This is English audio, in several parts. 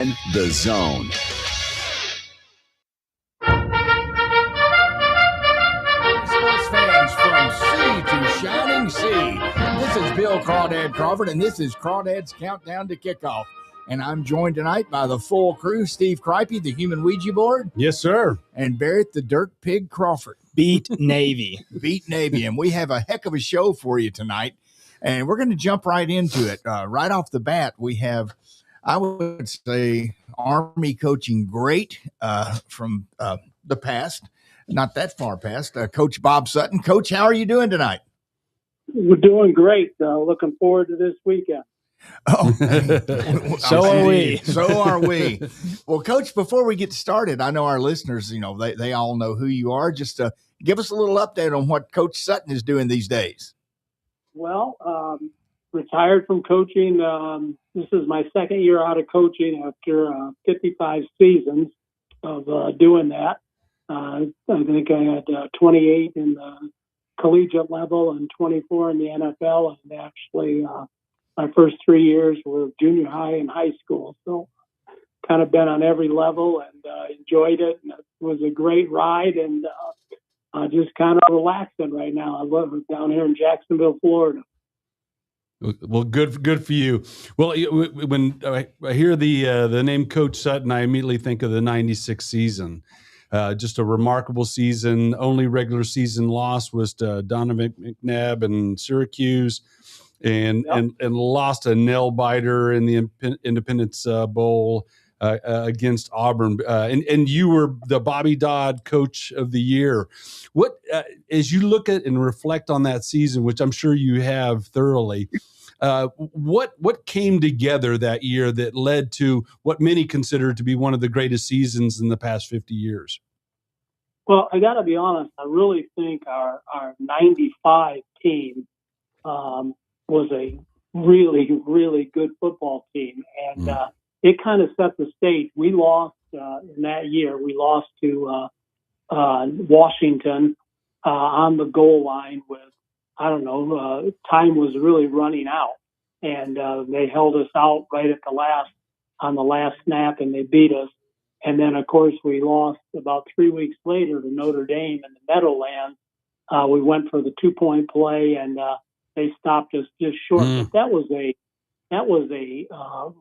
The Zone. Sports fans from sea to shining sea. This is Bill Crawdad Crawford, and this is Crawdad's Countdown to Kickoff. And I'm joined tonight by the full crew: Steve Cripey, the human Ouija board. Yes, sir. And Barrett, the Dirt Pig Crawford. Beat Navy. Beat Navy. And we have a heck of a show for you tonight. And we're going to jump right into it. Right off the bat, we have, I would say, Army coaching great from the past, not that far past, Coach Bob Sutton. Coach, how are you doing tonight? We're doing great. Looking forward to this weekend. Oh, so are we. So are we. Well, Coach, before we get started, I know our listeners, they all know who you are. Just give us a little update on what Coach Sutton is doing these days. Well, retired from coaching. This is my second year out of coaching after 55 seasons of doing that. I think I had 28 in the collegiate level and 24 in the NFL. And actually, my first 3 years were junior high and high school. So kind of been on every level and enjoyed it. And it was a great ride and just kind of relaxing right now. I love it down here in Jacksonville, Florida. Well, good for you. Well, when I hear the name Coach Sutton, I immediately think of the '96 season. Just a remarkable season. Only regular season loss was to Donovan McNabb and Syracuse, and lost a nail biter in the Independence Bowl against Auburn. And you were the Bobby Dodd Coach of the Year. What, as you look at and reflect on that season, which I'm sure you have thoroughly, what came together that year that led to what many consider to be one of the greatest seasons in the past 50 years? Well, I got to be honest. I really think our 95 team was a really, really good football team. And it kind of set the stage. We lost in that year. We lost to Washington on the goal line with, time was really running out. And they held us out right at on the last snap, and they beat us. And then, of course, we lost about 3 weeks later to Notre Dame in the Meadowlands. We went for the 2-point play, and they stopped us just short. But that was a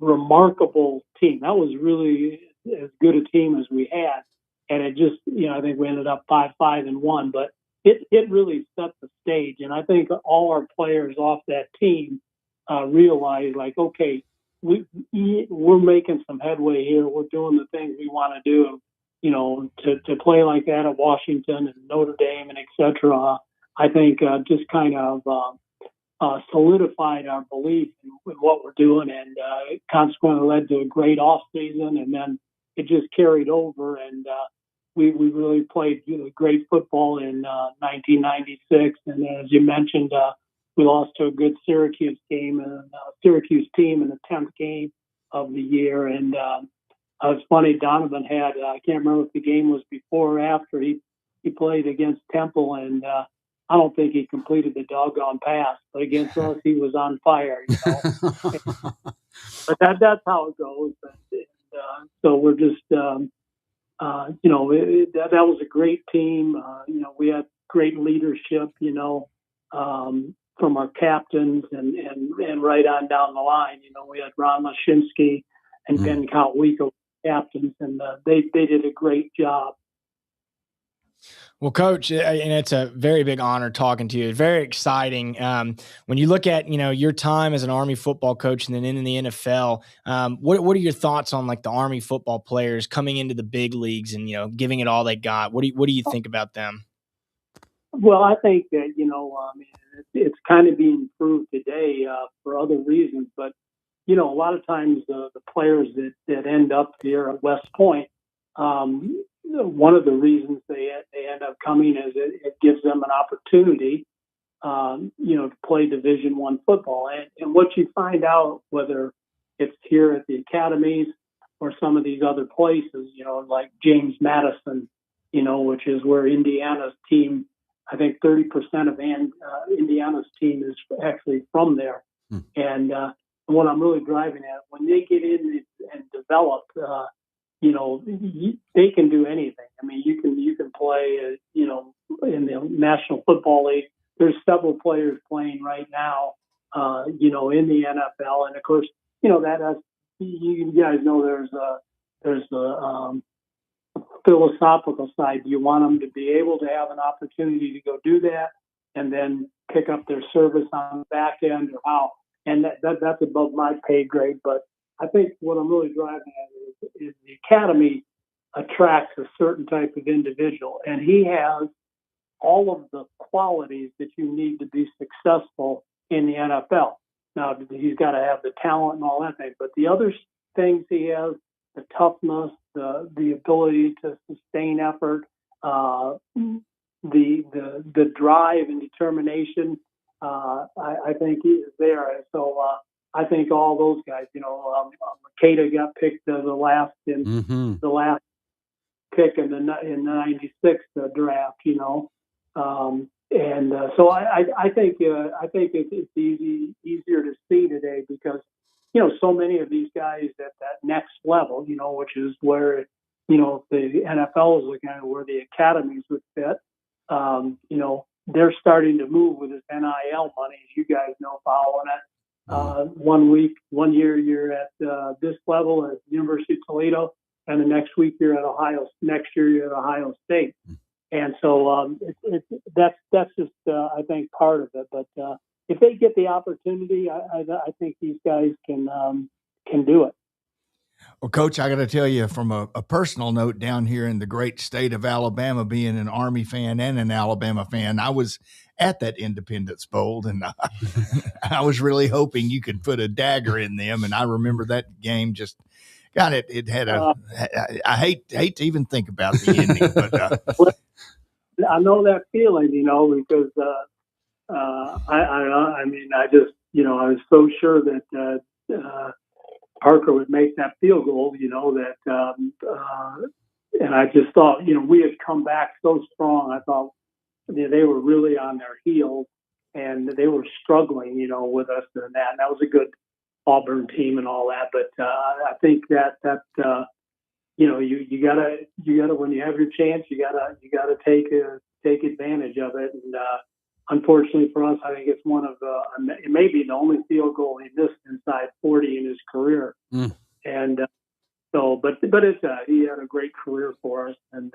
remarkable team. That was really as good a team as we had. And it just, I think we ended up 5-5-1. But it really set the stage. And I think all our players off that team realized, like, okay, we're making some headway here. We're doing the things we want to do. To play like that at Washington and Notre Dame and et cetera, I think just kind of solidified our belief in what we're doing, and it consequently led to a great off season, and then it just carried over, and we really played great football in 1996. And as you mentioned, we lost to a good Syracuse team in the 10th game of the year. And it was funny, Donovan had, I can't remember if the game was before or after, he played against Temple, and I don't think he completed the doggone pass, but against us, he was on fire. But that's how it goes. And so we're just, that was a great team. We had great leadership, from our captains and right on down the line. We had Ron Lashinsky and Ben Koutwiko captains, and they did a great job. Well, Coach, and it's a very big honor talking to you. It's very exciting. When you look at, your time as an Army football coach and then in the NFL, what are your thoughts on like the Army football players coming into the big leagues and, giving it all they got? What do you think about them? Well, I think that, it's kind of being proved today for other reasons. But, a lot of times the players that end up here at West Point, one of the reasons they end up coming is it gives them an opportunity, to play Division I football. And what you find out, whether it's here at the academies or some of these other places, like James Madison, which is where Indiana's team, I think 30% of Indiana's team is actually from there. And And what I'm really driving at, when they get in and develop, they can do anything. I mean, you can play, in the National Football League. There's several players playing right now, in the NFL, and of course, you guys know there's the philosophical side. Do you want them to be able to have an opportunity to go do that and then pick up their service on the back end, or how? And that's above my pay grade. But I think what I'm really driving at is the academy attracts a certain type of individual, and he has all of the qualities that you need to be successful in the NFL. Now, he's got to have the talent and all that thing, but the other things he has, the toughness, the ability to sustain effort, the drive and determination, I think he is there. And so I think all those guys, Makeda got picked the last pick in the '96 draft, so I think it's easier to see today because so many of these guys at that next level, which is where the NFL is looking at where the academies would fit. They're starting to move with this NIL money, as you guys know, following it. 1 year you're at this level at University of Toledo, and the next week you're at next year you're at Ohio State. And so that's just I think part of it. But if they get the opportunity, I think these guys can do it. Well, Coach, I got to tell you from a personal note down here in the great state of Alabama, being an Army fan and an Alabama fan, I was at that Independence Bowl, and I was really hoping you could put a dagger in them. And I remember that game just got it. It had I hate to even think about the ending, but I know that feeling, because I just, I was so sure that Parker would make that field goal, and I just thought, we had come back so strong. I thought they were really on their heels, and they were struggling, with us in that. And that was a good Auburn team and all that. But I think that you gotta when you have your chance, you gotta take advantage of it. And unfortunately for us, I think it's one of it may be the only field goal he missed inside 40 in his career. And but he had a great career for us, and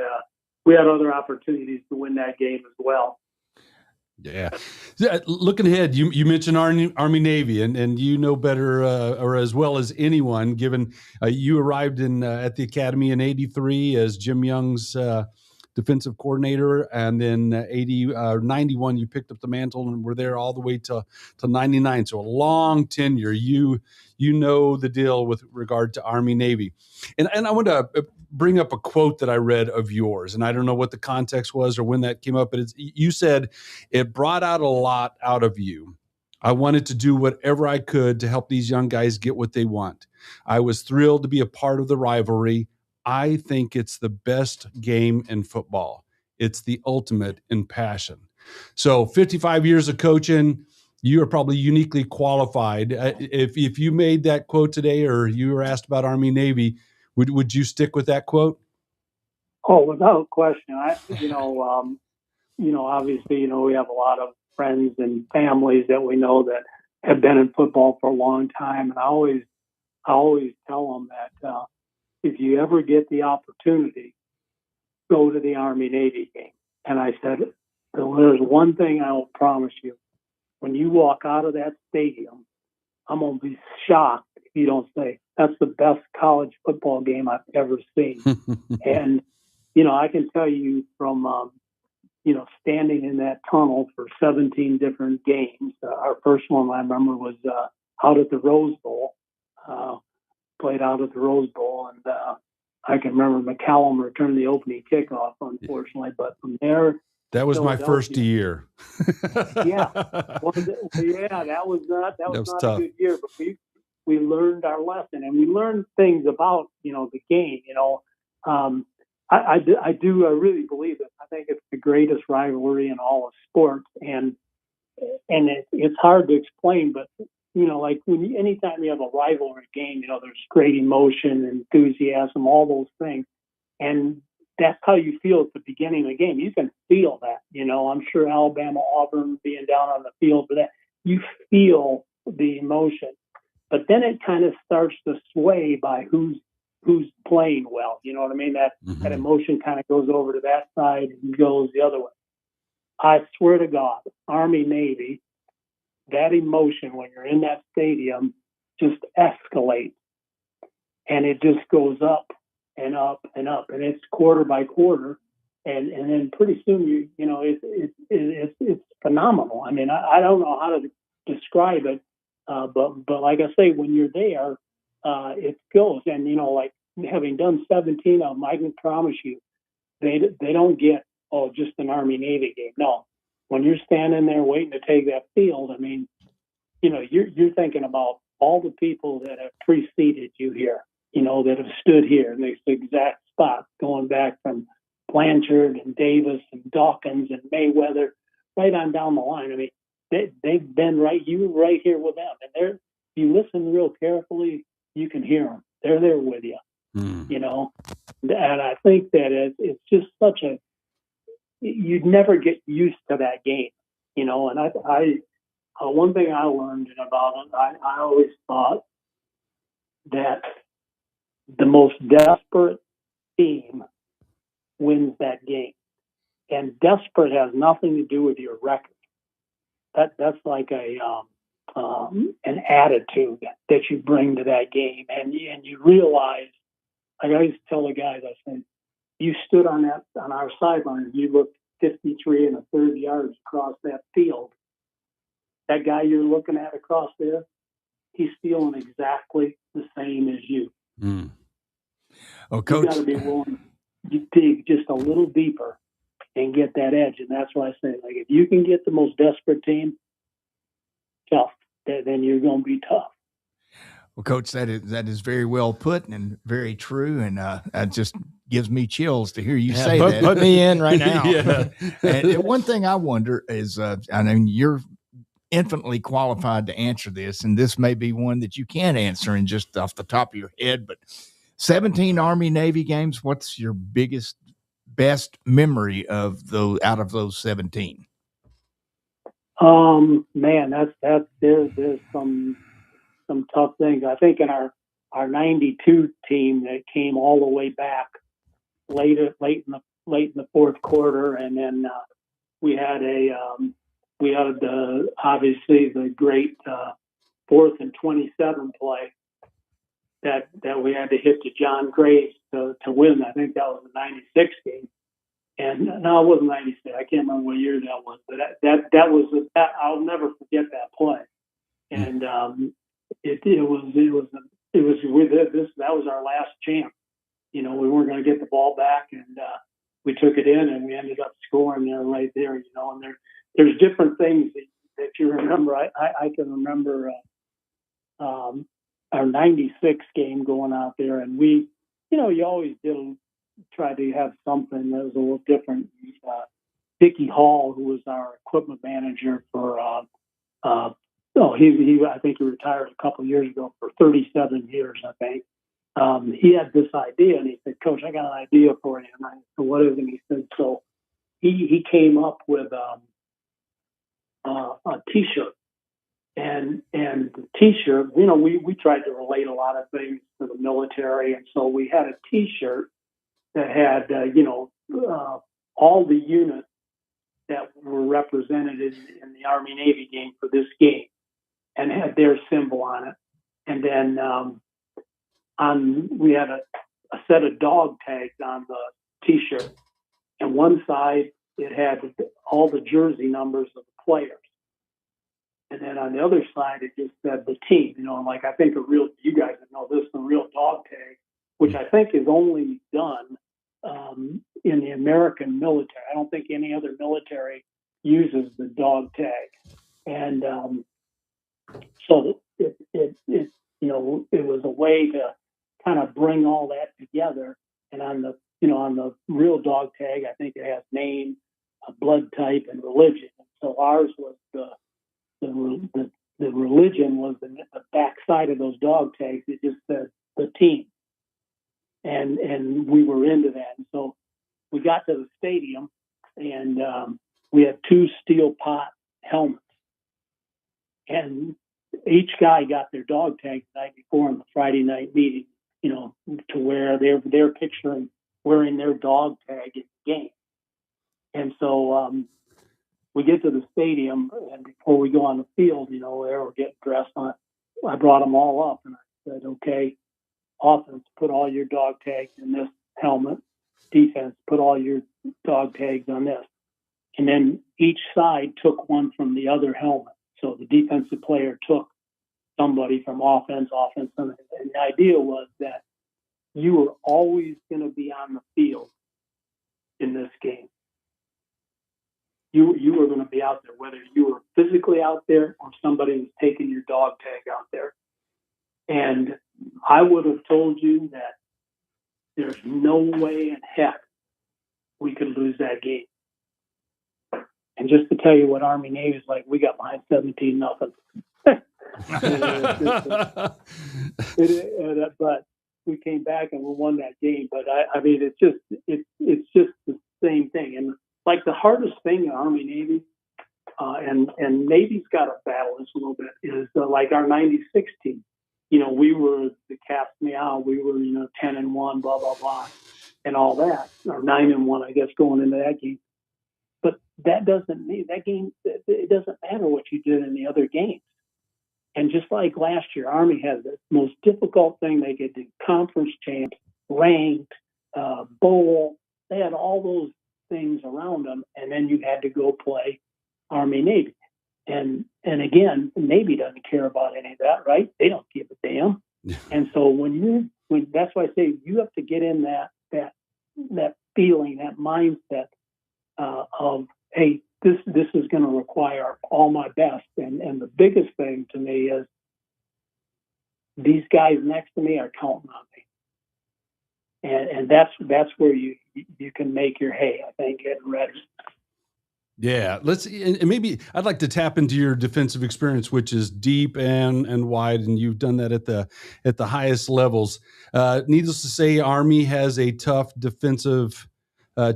we had other opportunities to win that game as well. Yeah. Looking ahead, you mentioned Army Navy, and you know better or as well as anyone, given you arrived at the academy in '83 as Jim Young's defensive coordinator, and then 91 you picked up the mantle and were there all the way to '99. So a long tenure. You know the deal with regard to Army Navy, and I want to bring up a quote that I read of yours, and I don't know what the context was or when that came up, but you said it brought out a lot out of you. I wanted to do whatever I could to help these young guys get what they want. I was thrilled to be a part of the rivalry. I think it's the best game in football. It's the ultimate in passion. So 55 years of coaching, you are probably uniquely qualified. If you made that quote today, or you were asked about Army Navy, would you stick with that quote? Oh, without question. Obviously, we have a lot of friends and families that we know that have been in football for a long time, and I always tell them that if you ever get the opportunity, go to the Army Navy game. And I said, there's one thing I will promise you: when you walk out of that stadium, I'm going to be shocked if you don't say, that's the best college football game I've ever seen. And, I can tell you from, standing in that tunnel for 17 different games. Our first one I remember was out at the Rose Bowl, played out at the Rose Bowl. And I can remember McCallum returned the opening kickoff, unfortunately. But from there, that was my first year. Yeah. That was not tough. a good year, but we learned our lesson, and we learned things about, the game. I really believe it. I think it's the greatest rivalry in all of sports, and it's hard to explain, but like anytime you have a rivalry game, there's great emotion, enthusiasm, all those things. And that's how you feel at the beginning of the game. You can feel that, I'm sure Alabama, Auburn being down on the field for that, you feel the emotion. But then it kind of starts to sway by who's playing well. You know what I mean? That emotion kind of goes over to that side and goes the other way. I swear to God, Army, Navy, that emotion when you're in that stadium just escalates, and it just goes up and up and up, and it's quarter by quarter, and then pretty soon it's phenomenal. I mean, I don't know how to describe it, but like I say, when you're there, it goes, and like having done 17 of them, I can promise you, they don't get just an Army Navy game. No, when you're standing there waiting to take that field, I mean, you're thinking about all the people that have preceded you here, that have stood here in this exact spot, going back from Blanchard and Davis and Dawkins and Mayweather, right on down the line. I mean, they've been right here with them, and if you listen real carefully, you can hear them. They're there with you, And I think that it's just such you'd never get used to that game, And one thing I learned about it, I always thought that the most desperate team wins that game. And desperate has nothing to do with your record. That's like an attitude that you bring to that game. And you realize, like I used to tell the guys, I said, you stood on our sideline, you looked 53 1/3 yards across that field. That guy you're looking at across there, he's feeling exactly the same as you. Oh, Coach, you got to be willing to dig just a little deeper and get that edge. And that's why I say, like, if you can get the most desperate team, tough, then you're going to be tough. Well, Coach, that is very well put and very true, and that just gives me chills to hear you say that. Put me in right now. Yeah. And one thing I wonder is, I mean, you're infinitely qualified to answer this, and this may be one that you can't answer in just off the top of your head, but 17 Army Navy games, what's your best memory of those out of those 17? Man, there's some tough things. I think in our 92 team that came all the way back late in the fourth quarter, and then we had obviously the great 4th and 27 play that we had to hit to John Graves to win. I think that was the 96 game. And no, it wasn't 96. I can't remember what year that was, but that was I'll never forget that play. And that was our last chance. We weren't going to get the ball back, and we took it in, and we ended up scoring there right there. And there's different things that you remember. I can remember our 96 game going out there, and we, you always try to have something that was a little different. Dickie Hall, who was our equipment manager for, I think he retired a couple of years ago for 37 years, I think. He had this idea, and he said, "Coach, I got an idea for you." And I said, "What is it?" And he said, so he came up with a T-shirt. And the T-shirt, we tried to relate a lot of things to the military, and so we had a T-shirt that had, all the units that were represented in the Army Navy game for this game, and had their symbol on it. And then we had a set of dog tags on the T-shirt, and one side it had all the jersey numbers of the players. And then on the other side, it just said the team, like I think you guys would know this, the real dog tag, which I think is only done in the American military. I don't think any other military uses the dog tag. And so it was a way to kind of bring all that together. And on the real dog tag, I think it has name, blood type, and religion. And so ours was the the religion was the backside of those dog tags. It just said the team. And we were into that. And so we got to the stadium, and we had 2 steel pot helmets. And each guy got their dog tag the night before in the Friday night meeting, to where they're picturing wearing their dog tag at the game. And so we get to the stadium, and before we go on the field, they were getting dressed on it. I brought them all up, and I said, okay, offense, put all your dog tags in this helmet. Defense, put all your dog tags on this. And then each side took one from the other helmet. So the defensive player took somebody from offense, and the idea was that you were always going to be on the field in this game. You were going to be out there, whether you were physically out there or somebody was taking your dog tag out there. And I would have told you that there's no way in heck we could lose that game. And just to tell you what Army Navy is like, we got behind 17-0. But we came back and we won that game. But I mean, it's just the same thing. And like the hardest thing in Army Navy, and Navy's got to battle this a little bit, is like our '96 team. We were the Caps Meow. We were 10-1, blah blah blah, and all that, or 9-1, I guess, going into that game. But that doesn't mean that game. It doesn't matter what you did in the other games. And just like last year, Army had the most difficult thing they could do: conference champs, ranked, bowl. They had all those things around them, and then you had to go play Army Navy. And again, the Navy doesn't care about any of that, right? They don't give a damn. And so when that's why I say you have to get in that feeling, that mindset of, hey, this is going to require all my best. And the biggest thing to me is these guys next to me are counting on me. And that's where you can make your hay, I think, getting ready. Yeah, and maybe I'd like to tap into your defensive experience, which is deep and wide, and you've done that at the highest levels. Needless to say, Army has a tough defensive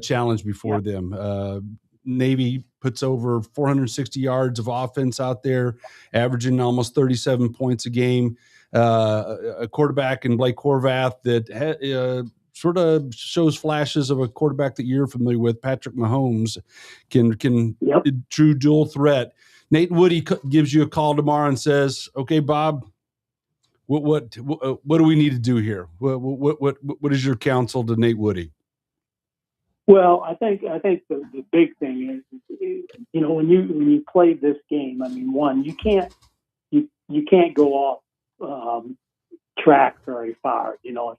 challenge before them. Navy puts over 460 yards of offense out there, averaging almost 37 points a game. A quarterback in Blake Horvath that sort of shows flashes of a quarterback that you're familiar with, Patrick Mahomes, can true dual threat. Nate Woody gives you a call tomorrow and says, "Okay, Bob, what do we need to do here? What is your counsel to Nate Woody?" Well, I think the big thing is, when you play this game, I mean, one, you can't go off track very far. You don't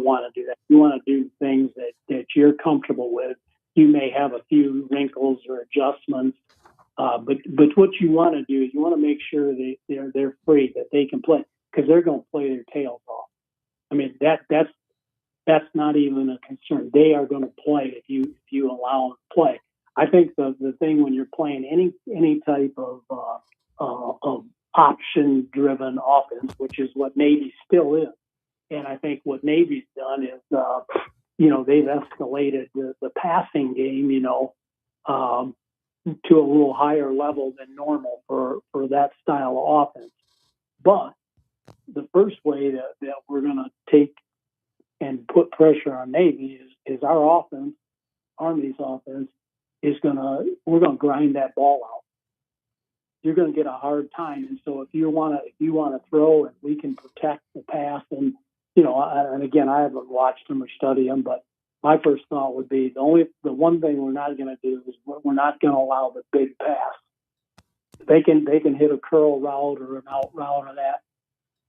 want to do that. You want to do things that you're comfortable with. You may have a few wrinkles or adjustments, but what you want to do is you want to make sure that they're free, that they can play, because they're going to play their tails off. I mean, that's not even a concern. They are going to play if you allow them to play. I think the thing when you're playing any type of option-driven offense, which is what Navy still is, and I think what Navy's done is, they've escalated the passing game, to a little higher level than normal for that style of offense. But the first way that we're going to take and put pressure on Navy is our offense, Army's offense, we're going to grind that ball out. You're going to get a hard time. And so if you want to throw and we can protect the pass, and, and again, I haven't watched them or studied them, but my first thought would be the one thing we're not going to do is we're not going to allow the big pass. They can hit a curl route or an out route or that,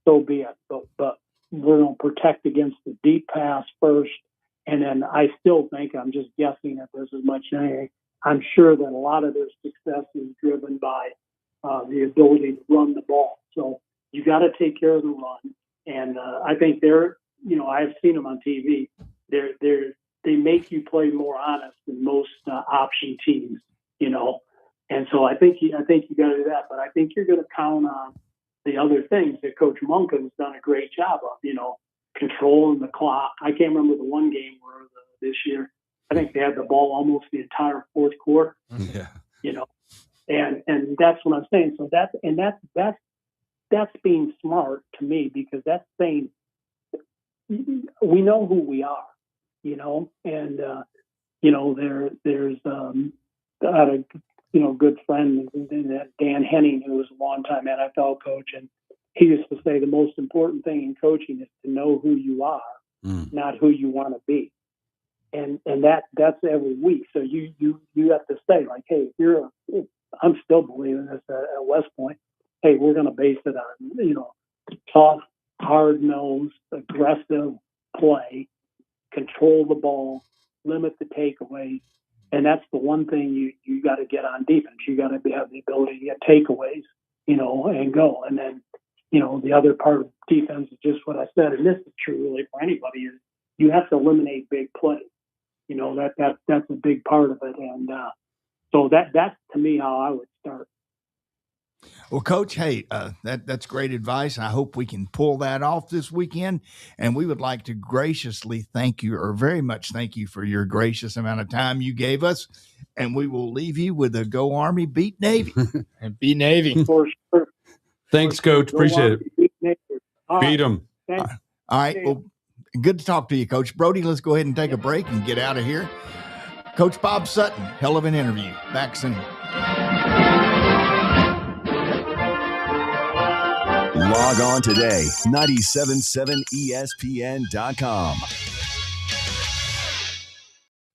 so be it. But we're going to protect against the deep pass first. And then I still think, I'm just guessing at this as much as anything, I'm sure that a lot of their success is driven by the ability to run the ball. So you got to take care of the run. And I think I've seen them on TV. They make you play more honest than most option teams, And so I think you got to do that. But I think you're going to count on the other things that Coach Monken's done a great job of, controlling the clock. I can't remember the one game where this year, I think they had the ball almost the entire fourth quarter. Yeah. And that's what I'm saying. So that's being smart to me, because that's saying we know who we are, and there's I had a good friend, Dan Henning, who was a longtime NFL coach, and he used to say the most important thing in coaching is to know who you are, not who you want to be. And that's every week. So you have to say, like, hey, I'm still believing this at West Point. Hey, we're going to base it on, tough, hard-nosed, aggressive play, control the ball, limit the takeaways. And that's the one thing you got to get on defense. You got to have the ability to get takeaways, and go. And then, the other part of defense is just what I said. And this is true really for anybody, is you have to eliminate big plays. That's a big part of it. And so that's to me how I would start. Well, Coach, hey, that's great advice. I hope we can pull that off this weekend. And we would like to graciously thank you, or very much thank you, for your gracious amount of time you gave us. And we will leave you with a Go Army, beat Navy. And beat Navy. For sure. Thanks, Coach. Appreciate it. Beat them. All right. Well, good to talk to you, Coach. Brody, let's go ahead and take a break and get out of here. Coach Bob Sutton, hell of an interview. Back soon. Log on today, 977ESPN.com.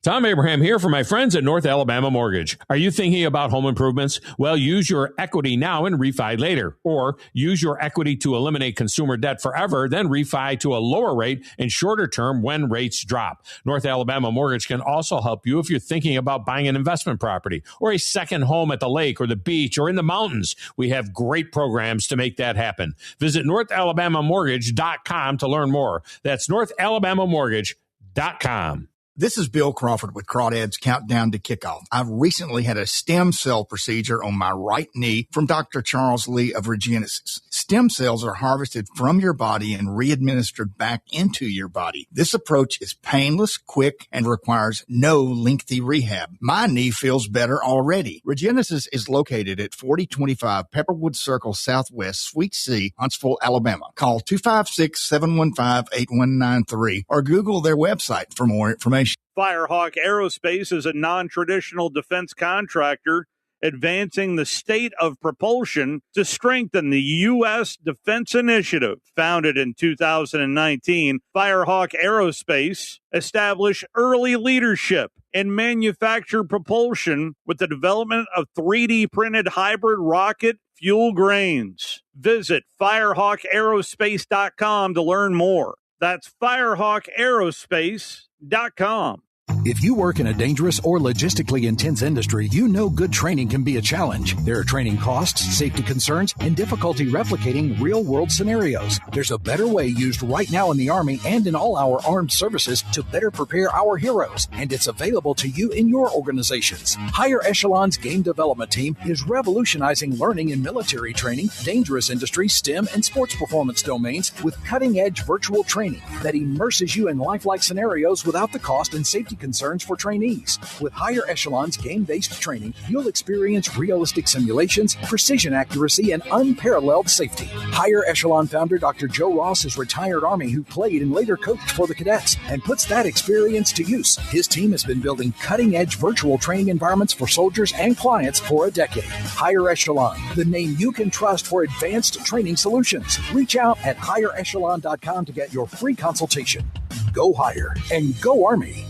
Tom Abraham here for my friends at North Alabama Mortgage. Are you thinking about home improvements? Well, use your equity now and refi later. Or use your equity to eliminate consumer debt forever, then refi to a lower rate and shorter term when rates drop. North Alabama Mortgage can also help you if you're thinking about buying an investment property or a second home at the lake or the beach or in the mountains. We have great programs to make that happen. Visit NorthAlabamaMortgage.com to learn more. That's NorthAlabamaMortgage.com. This is Bill Crawford with Crawdads Countdown to Kickoff. I've recently had a stem cell procedure on my right knee from Dr. Charles Lee of Regenesis. Stem cells are harvested from your body and re-administered back into your body. This approach is painless, quick, and requires no lengthy rehab. My knee feels better already. Regenesis is located at 4025 Pepperwood Circle Southwest, Suite C, Huntsville, Alabama. Call 256-715-8193 or Google their website for more information. Firehawk Aerospace is a non-traditional defense contractor advancing the state of propulsion to strengthen the U.S. defense initiative. Founded in 2019, Firehawk Aerospace established early leadership in manufactured propulsion with the development of 3D printed hybrid rocket fuel grains. Visit firehawkaerospace.com to learn more. That's firehawkaerospace.com. If you work in a dangerous or logistically intense industry, you know good training can be a challenge. There are training costs, safety concerns, and difficulty replicating real-world scenarios. There's a better way used right now in the Army and in all our armed services to better prepare our heroes, and it's available to you in your organizations. Higher Echelon's Game Development Team is revolutionizing learning in military training, dangerous industry, STEM, and sports performance domains with cutting-edge virtual training that immerses you in lifelike scenarios without the cost and safety concerns for trainees. With Higher Echelon's game-based training, you'll experience realistic simulations, precision accuracy, and unparalleled safety. Higher Echelon founder Dr. Joe Ross is retired Army who played and later coached for the cadets and puts that experience to use. His team has been building cutting-edge virtual training environments for soldiers and clients for a decade. Higher Echelon, the name you can trust for advanced training solutions. Reach out at higherechelon.com to get your free consultation. Go Higher and go Army.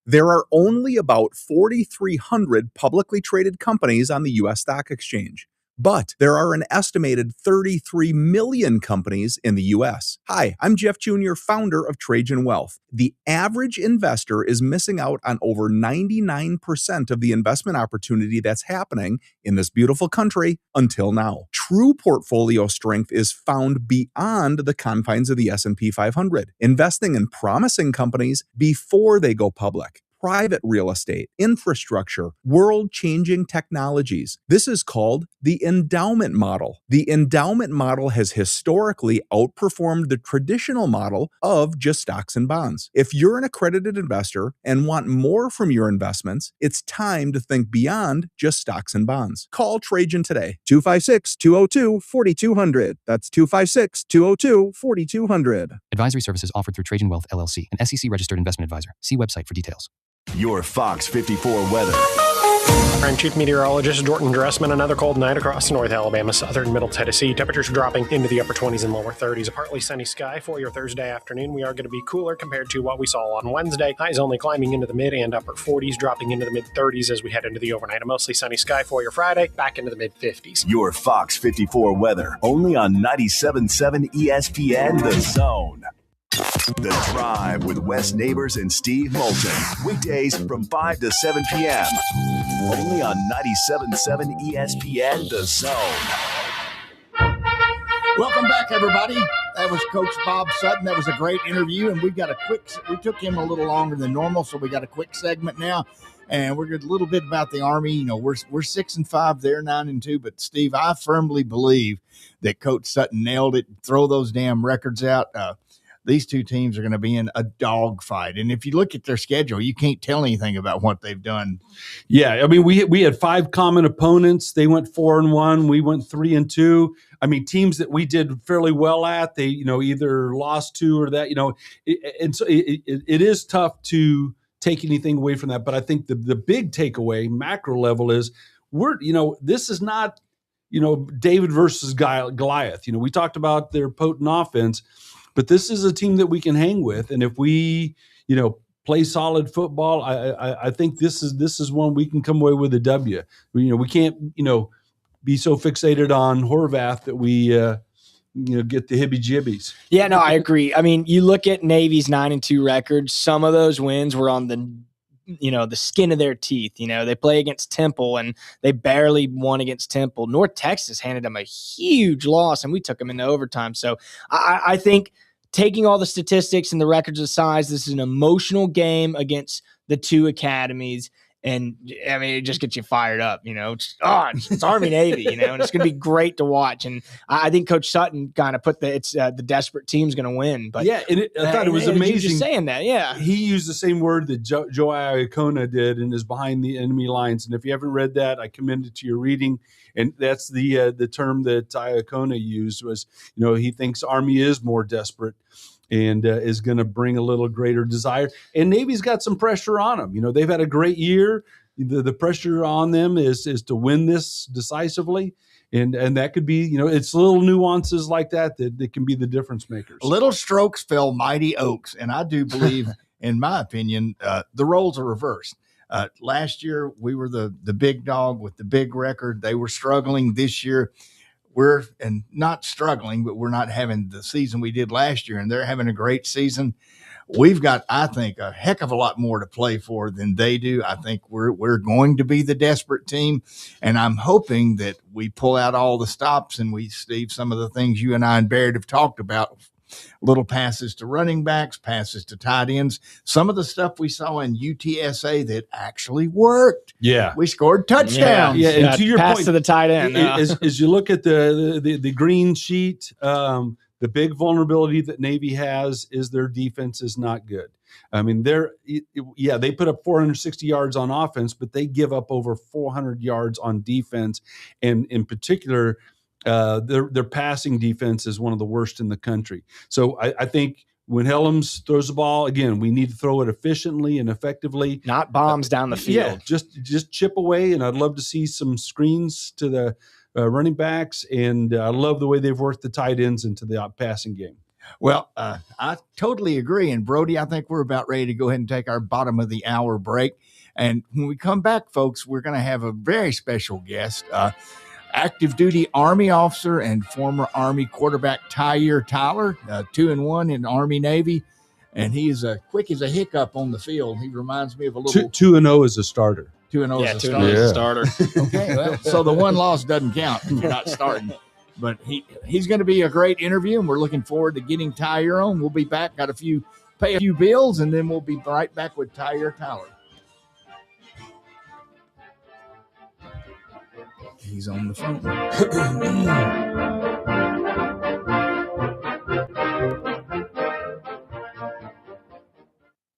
There are only about 4,300 publicly traded companies on the U.S. stock exchange, but there are an estimated 33 million companies in the U.S. Hi, I'm Jeff Jr., founder of Trajan Wealth. The average investor is missing out on over 99% of the investment opportunity that's happening in this beautiful country until now. True portfolio strength is found beyond the confines of the S&P 500, investing in promising companies before they go public. private real estate, infrastructure, world-changing technologies. This is called the endowment model. The endowment model has historically outperformed the traditional model of just stocks and bonds. If you're an accredited investor and want more from your investments, it's time to think beyond just stocks and bonds. Call Trajan today, 256-202-4200. That's 256-202-4200. Advisory services offered through Trajan Wealth, LLC, an SEC-registered investment advisor. See website for details. Your Fox 54 weather. I'm Chief Meteorologist Jordan Dressman. Another cold night across North Alabama, southern Middle Tennessee. Temperatures dropping into the upper 20s and lower 30s. A partly sunny sky for your Thursday afternoon. We are going to be cooler compared to what we saw on Wednesday. Highs only climbing into the mid and upper 40s, dropping into the mid 30s as we head into the overnight. A mostly sunny sky for your Friday, back into the mid 50s. Your Fox 54 weather, only on 97.7 ESPN The Zone. The Drive with Wes Neighbors and Steve Moulton. Weekdays from 5 to 7 p.m. Only on 97.7 ESPN The Zone. Welcome back, everybody. That was Coach Bob Sutton. That was a great interview, and we took him a little longer than normal, so we got a quick segment now. And we're going to a little bit about the Army. You know, we're 6-5, they're 9-2. But Steve, I firmly believe that Coach Sutton nailed it. Throw those damn records out. These two teams are going to be in a dogfight. And if you look at their schedule, you can't tell anything about what they've done. Yeah, I mean, we had 5 common opponents. They went 4-1. We went 3-2. I mean, teams that we did fairly well at, they, either lost to or that, and so it is tough to take anything away from that. But I think the big takeaway, macro level, is this is not, David versus Goliath. We talked about their potent offense, but this is a team that we can hang with. And if we, play solid football, I think this is one we can come away with a W. We can't, be so fixated on Horvath that we, get the hibby-jibbies. Yeah, no, I agree. I mean, you look at Navy's 9-2 record. Some of those wins were on the skin of their teeth. They play against Temple and they barely won against Temple. North Texas handed them a huge loss and we took them into overtime. So I think taking all the statistics and the records aside, this is an emotional game against the two academies. And I mean, it just gets you fired up, it's Army Navy, and it's going to be great to watch. And I think Coach Sutton kind of put the desperate team's going to win. But yeah, and I thought it was amazing. Just saying that, yeah. He used the same word that Joe Iacona did in his Behind the Enemy Lines. And if you haven't read that, I commend it to your reading. And that's the term that Iacona used was, he thinks Army is more desperate and is going to bring a little greater desire. And Navy's got some pressure on them. They've had a great year. The pressure on them is to win this decisively. And that could be, it's little nuances like that can be the difference makers. Little strokes fell mighty oaks. And I do believe, in my opinion, the roles are reversed. Last year, we were the big dog with the big record. They were struggling. This year, we're not struggling, but we're not having the season we did last year, and they're having a great season. We've got, I think, a heck of a lot more to play for than they do. I think we're going to be the desperate team, and I'm hoping that we pull out all the stops and we, Steve, some of the things you and I and Barrett have talked about, little passes to running backs, passes to tight ends, some of the stuff we saw in UTSA that actually worked. Yeah. We scored touchdowns. Yeah. And to your pass point, to the tight end. As you look at the green sheet, the big vulnerability that Navy has is their defense is not good. I mean, they put up 460 yards on offense, but they give up over 400 yards on defense. And in particular, their passing defense is one of the worst in the country. So I think when Helms throws the ball, again, we need to throw it efficiently and effectively. Not bombs down the field. Yeah, just chip away. And I'd love to see some screens to the running backs. And I love the way they've worked the tight ends into the passing game. Well, I totally agree. And Brody, I think we're about ready to go ahead and take our bottom of the hour break. And when we come back, folks, we're going to have a very special guest, active duty Army officer and former Army quarterback Tyler Tyler, 2-1 in Army Navy. And he is quick as a hiccup on the field. He reminds me of a little 2-0 as a starter. 2-0 yeah, as a 2-0 starter. as a starter. Okay, well, so the one loss doesn't count if you're not starting. But he's going to be a great interview, and we're looking forward to getting Tyler on. We'll be back, pay a few bills, and then we'll be right back with Tyler Tyler. he's on the phone.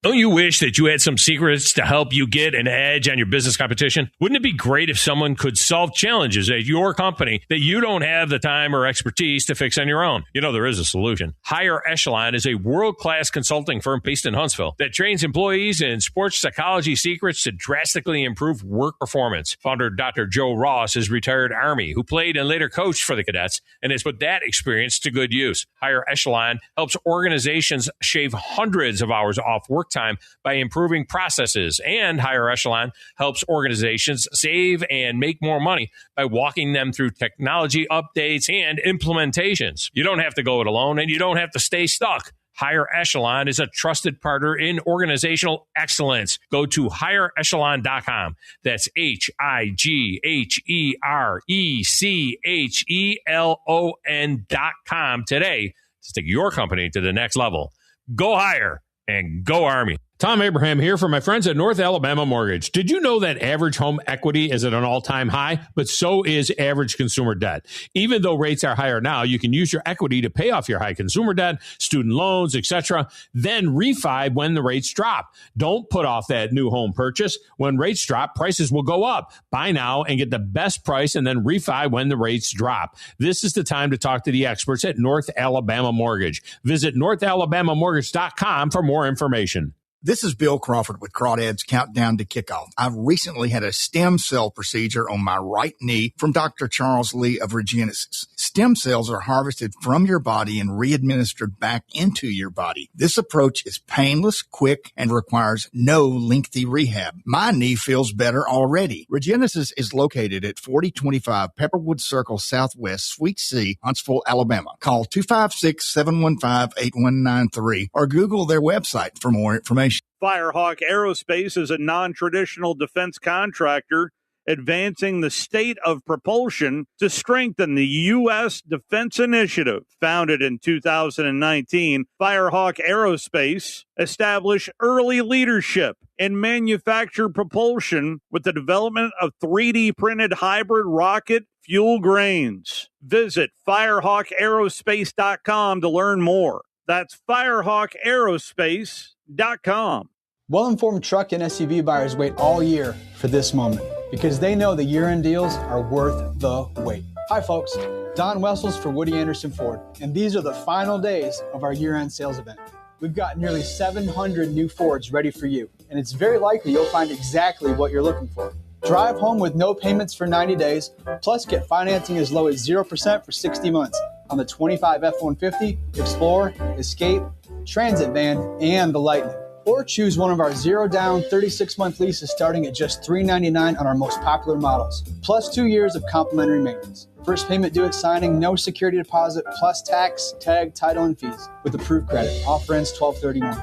Don't you wish that you had some secrets to help you get an edge on your business competition? Wouldn't it be great if someone could solve challenges at your company that you don't have the time or expertise to fix on your own? You know, there is a solution. Higher Echelon is a world-class consulting firm based in Huntsville that trains employees in sports psychology secrets to drastically improve work performance. Founder Dr. Joe Ross is retired Army who played and later coached for the cadets and has put that experience to good use. Higher Echelon helps organizations shave hundreds of hours off work time by improving processes, and Higher Echelon helps organizations save and make more money by walking them through technology updates and implementations. You don't have to go it alone, and you don't have to stay stuck. Higher Echelon is a trusted partner in organizational excellence. Go to higherechelon.com. That's HIGHERECHELON.com today to take your company to the next level. Go higher and go Army. Tom Abraham here for my friends at North Alabama Mortgage. Did you know that average home equity is at an all-time high, but so is average consumer debt? Even though rates are higher now, you can use your equity to pay off your high consumer debt, student loans, etc., then refi when the rates drop. Don't put off that new home purchase. When rates drop, prices will go up. Buy now and get the best price and then refi when the rates drop. This is the time to talk to the experts at North Alabama Mortgage. Visit northalabamamortgage.com for more information. This is Bill Crawford with Crawdads Countdown to Kickoff. I've recently had a stem cell procedure on my right knee from Dr. Charles Lee of Regenesis. Stem cells are harvested from your body and re-administered back into your body. This approach is painless, quick, and requires no lengthy rehab. My knee feels better already. Regenesis is located at 4025 Pepperwood Circle Southwest, Suite C, Huntsville, Alabama. Call 256-715-8193 or Google their website for more information. Firehawk Aerospace is a non-traditional defense contractor advancing the state of propulsion to strengthen the U.S. defense initiative. Founded in 2019, Firehawk Aerospace established early leadership in manufactured propulsion with the development of 3D printed hybrid rocket fuel grains. Visit firehawkaerospace.com to learn more. That's firehawkaerospace.com. Well-informed truck and SUV buyers wait all year for this moment because they know the year-end deals are worth the wait. Hi, folks. Don Wessels for Woody Anderson Ford, and these are the final days of our year-end sales event. We've got nearly 700 new Fords ready for you, and it's very likely you'll find exactly what you're looking for. Drive home with no payments for 90 days, plus get financing as low as 0% for 60 months on the 25 F-150, Explorer, Escape, Transit Van, and the Lightning. Or choose one of our zero-down 36-month leases starting at just $399 on our most popular models, plus 2 years of complimentary maintenance. First payment due at signing, no security deposit, plus tax, tag, title, and fees with approved credit. Offer ends 12/31.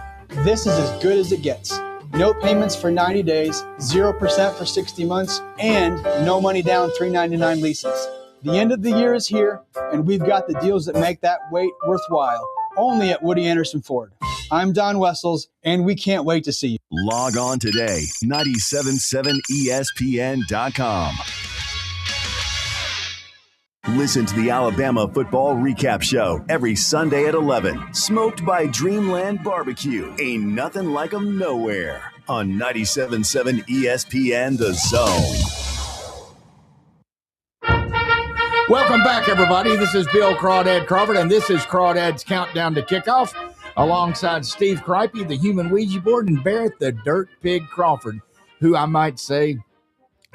This is as good as it gets. No payments for 90 days, 0% for 60 months, and no money down $399 leases. The end of the year is here, and we've got the deals that make that wait worthwhile. Only at Woody Anderson Ford. I'm Don Wessels, and we can't wait to see you. Log on today, 977ESPN.com. Listen to the Alabama Football Recap Show every Sunday at 11. Smoked by Dreamland Barbecue. Ain't nothing like 'em nowhere. On 97.7 ESPN The Zone. Welcome back, everybody. This is Bill Crawdad Crawford, and this is Crawdad's Countdown to Kickoff, alongside Steve Cripey, the Human Ouija Board, and Barrett, the Dirt Pig Crawford, who I might say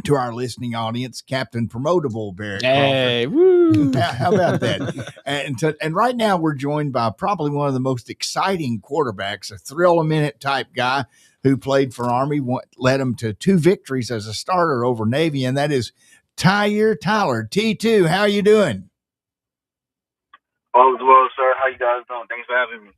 to our listening audience, Captain Promotable Barrett Hey, Crawford. woo! How about that? And right now we're joined by probably one of the most exciting quarterbacks, a thrill-a-minute type guy who played for Army, led him to 2 victories as a starter over Navy, and that is Tyler. T2, how you doing? All is well, sir. How you guys doing? Thanks for having me.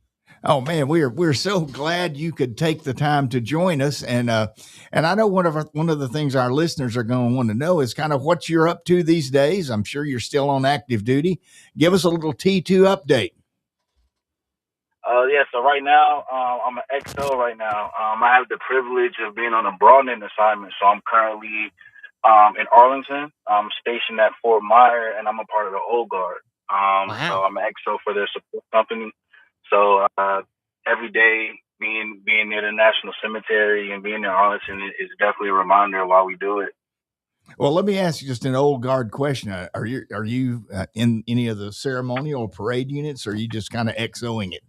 Oh man, we're so glad you could take the time to join us, and I know one of the things our listeners are going to want to know is kind of what you're up to these days. I'm sure you're still on active duty. Give us a little T2 update. Yeah. So right now, I'm an XO right now. I have the privilege of being on a broadening assignment, so I'm currently In Arlington. I'm stationed at Fort Myer, and I'm a part of the Old Guard. So I'm an XO for their support company. So every day being near the National Cemetery and being in Arlington is definitely a reminder of why we do it. Well, let me ask you just an old guard question. Are you in any of the ceremonial or parade units, or are you just kind of XOing it?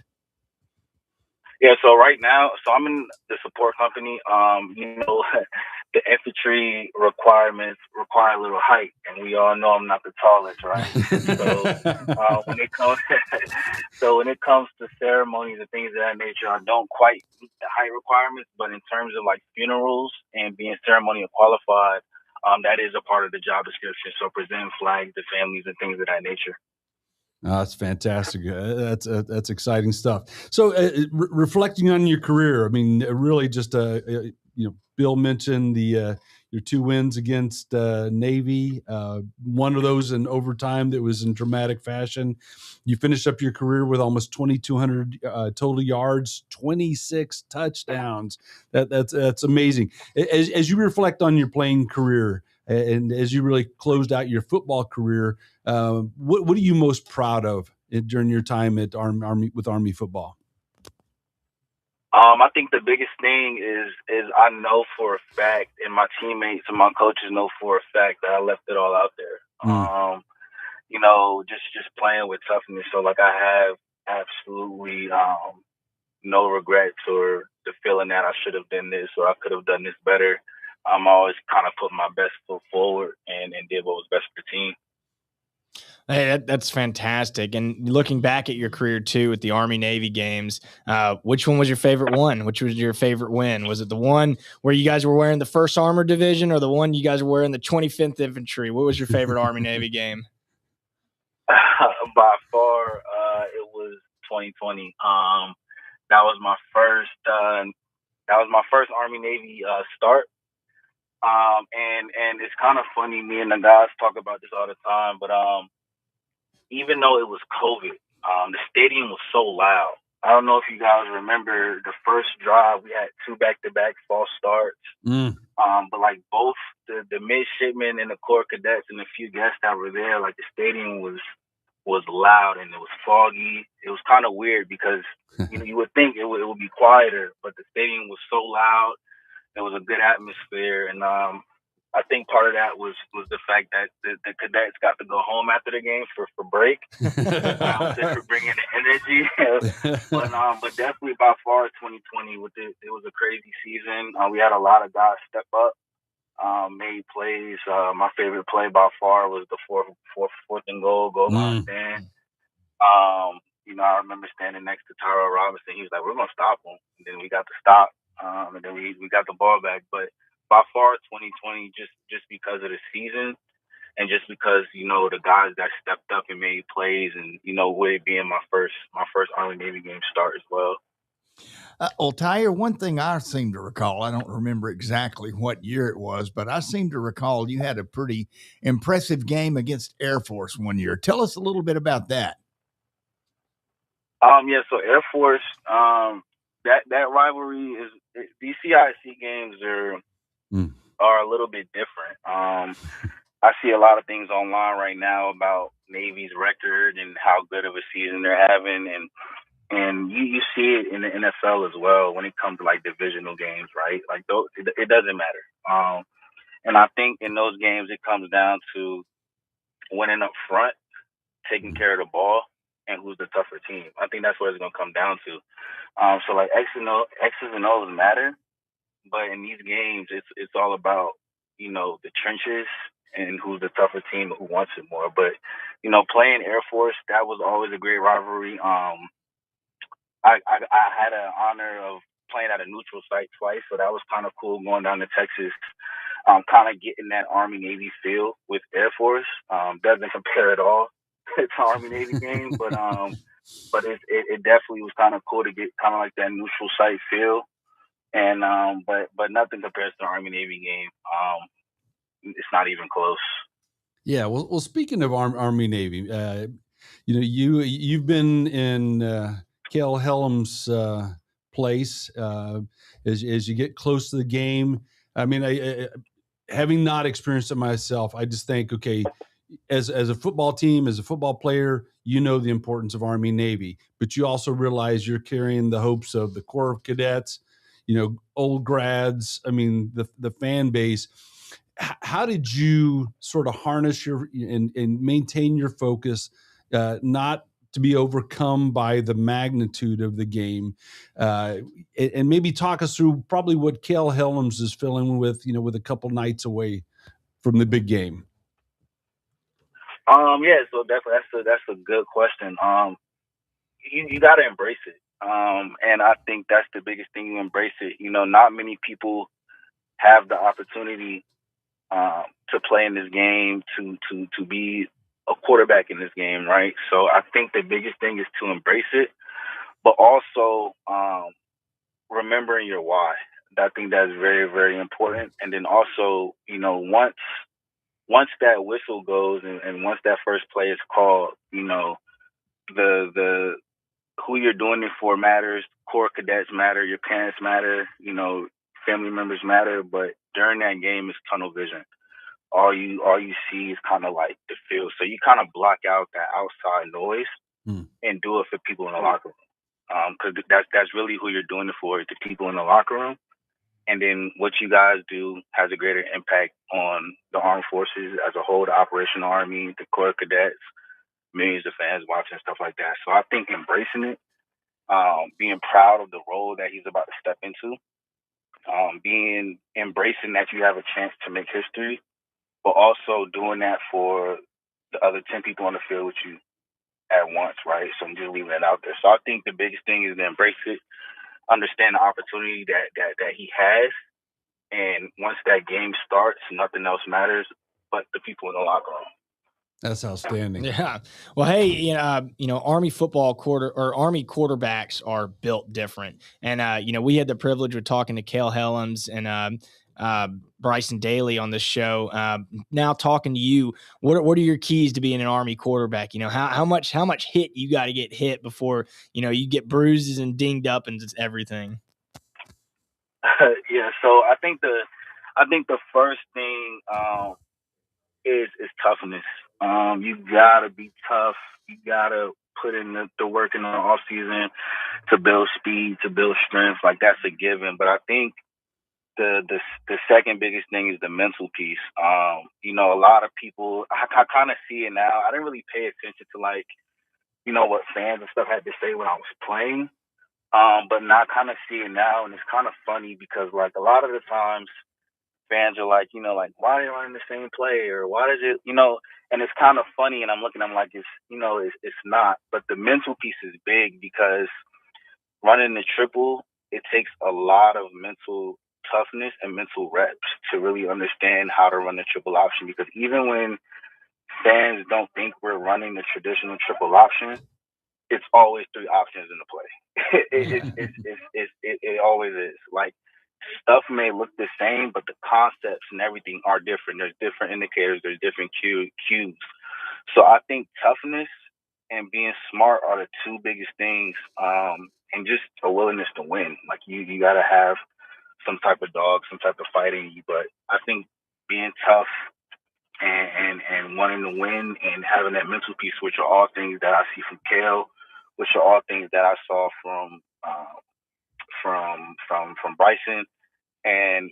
Yeah, so right now, I'm in the support company. The infantry requirements require a little height, and we all know I'm not the tallest, right? So when it comes to ceremonies and things of that nature, I don't quite meet the height requirements. But in terms of like funerals and being ceremonial qualified, that is a part of the job description. So presenting flags to families and things of that nature. Oh, that's fantastic. That's exciting stuff. So, reflecting on your career, I mean, really, just Bill mentioned your 2 wins against Navy. One of those in overtime that was in dramatic fashion. You finished up your career with almost 2,200 total yards, 26 touchdowns. That's amazing. As you reflect on your playing career, and as you really closed out your football career, what are you most proud of during your time at Army with Army football? I think the biggest thing is I know for a fact, and my teammates and my coaches know for a fact that I left it all out there. Just playing with toughness. So like I have absolutely no regrets or the feeling that I should have done this or I could have done this better. I'm always kind of put my best foot forward and did what was best for the team. Hey, that's fantastic. And looking back at your career too with the Army Navy games, which one was your favorite one? Which was your favorite win? Was it the one where you guys were wearing the 1st Armored Division or the one you guys were wearing the 25th Infantry? What was your favorite Army Navy game? By far, it was 2020. That was my first. That was my first Army Navy start. And it's kind of funny. Me and the guys talk about this all the time, but even though it was COVID, the stadium was so loud. I don't know if you guys remember the first drive. We had 2 back-to-back false starts. But like both the midshipmen and the Corps cadets and a few guests that were there, like the stadium was loud and it was foggy. It was kind of weird because you would think it would be quieter, but the stadium was so loud. It was a good atmosphere, and I think part of that was the fact that the cadets got to go home after the game for break, just for bringing the energy. but definitely by far 2020, it was a crazy season. We had a lot of guys step up, made plays. My favorite play by far was the fourth and goal line stand. I remember standing next to Tyrell Robinson. He was like, "We're gonna stop him," and then we got to stop, and then we got the ball back, but. By far, 2020, just because of the season and just because, the guys that stepped up and made plays and, with it being my first Army Navy game start as well. Tyre, one thing I seem to recall, I don't remember exactly what year it was, but I seem to recall you had a pretty impressive game against Air Force one year. Tell us a little bit about that. So Air Force, that rivalry these CIC games are a little bit different. I see a lot of things online right now about Navy's record and how good of a season they're having, and you see it in the NFL as well when it comes to like divisional games, right? Like it doesn't matter. And I think in those games it comes down to winning up front, taking care of the ball, and who's the tougher team. I think that's what it's gonna come down to. So like X's and O's matter. But in these games, it's all about, the trenches and who's the tougher team and who wants it more. But, playing Air Force, that was always a great rivalry. I had an honor of playing at a neutral site twice, so that was kind of cool going down to Texas, kind of getting that Army-Navy feel with Air Force. Doesn't compare at all to Army-Navy game, but it definitely was kind of cool to get kind of like that neutral site feel. And but nothing compares to the Army Navy game. It's not even close. Yeah. Well, speaking of Army Navy, you've been in Kel Hellam's place as you get close to the game. I mean, having not experienced it myself, I just think, okay, as a football team, as a football player, you know the importance of Army Navy, but you also realize you're carrying the hopes of the Corps of Cadets, old grads. I mean, the fan base. How did you sort of harness and maintain your focus, not to be overcome by the magnitude of the game, and maybe talk us through probably what Cal Helms is feeling with a couple nights away from the big game. Yeah, so definitely that's a good question. You got to embrace it. And I think that's the biggest thing. You embrace it. Not many people have the opportunity to play in this game, to be a quarterback in this game, right? So I think the biggest thing is to embrace it, but also remembering your why. I think that's very, very important. And then also, once that whistle goes and once that first play is called, the who you're doing it for matters. Corps cadets matter. Your parents matter. Family members matter. But during that game, it's tunnel vision. All you see is kind of like the field. So you kind of block out that outside noise and do it for people in the locker room. Because that's really who you're doing it for, the people in the locker room. And then what you guys do has a greater impact on the armed forces as a whole, the operational army, the Corps of Cadets, millions of fans watching, stuff like that. So I think embracing it, being proud of the role that he's about to step into, embracing that you have a chance to make history, but also doing that for the other 10 people on the field with you at once, right? So I'm just leaving it out there. So I think the biggest thing is to embrace it, understand the opportunity that he has, and once that game starts, nothing else matters but the people in the locker room. That's outstanding. Yeah. Well, hey, Army Army quarterbacks are built different. And, we had the privilege of talking to Cale Helms and Bryson Daly on this show. Now talking to you, what are your keys to being an Army quarterback? How much hit you got to get hit before, you get bruises and dinged up and just everything? Yeah. So I think the first thing, is toughness. You gotta be tough. You gotta put in the work in the off season to build speed, to build strength. Like that's a given. But I think the second biggest thing is the mental piece. A lot of people, I kind of see it now. I didn't really pay attention to what fans and stuff had to say when I was playing. But now I kind of see it now, and it's kind of funny because a lot of the times fans are like, why are they running the same play, or why does it, and it's kind of funny, and I'm like, it's not. But the mental piece is big because running the triple, it takes a lot of mental toughness and mental reps to really understand how to run the triple option, because even when fans don't think we're running the traditional triple option, it's always three options in the play. It always is. Like, stuff may look the same, but the concepts and everything are different. There's different indicators. There's different cues. So I think toughness and being smart are the two biggest things, and just a willingness to win. Like, you got to have some type of dog, some type of fight in you. But I think being tough and wanting to win and having that mental piece, which are all things that I see from Cale, which are all things that I saw from Bryson. And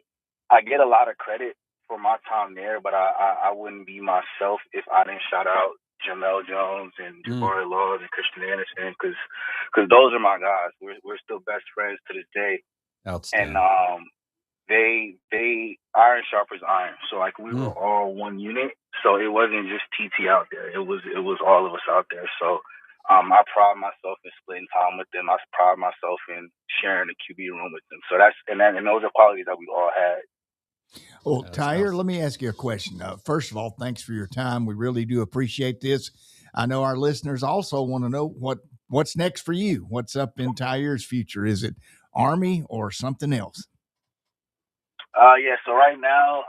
I get a lot of credit for my time there, but I wouldn't be myself if I didn't shout out Jamel Jones and Jabari Laws and Christian Anderson, because those are my guys. We're still best friends to this day. Outstanding. And they iron sharpens iron. So we were all one unit. So it wasn't just TT out there. It was all of us out there. So I pride myself in splitting time with them. I pride myself in sharing the QB room with them. So and those are qualities that we all had. Well, Tyre, let me ask you a question. First of all, thanks for your time. We really do appreciate this. I know our listeners also want to know what's next for you. What's up in Tyre's future? Is it Army or something else? Yeah, so right now,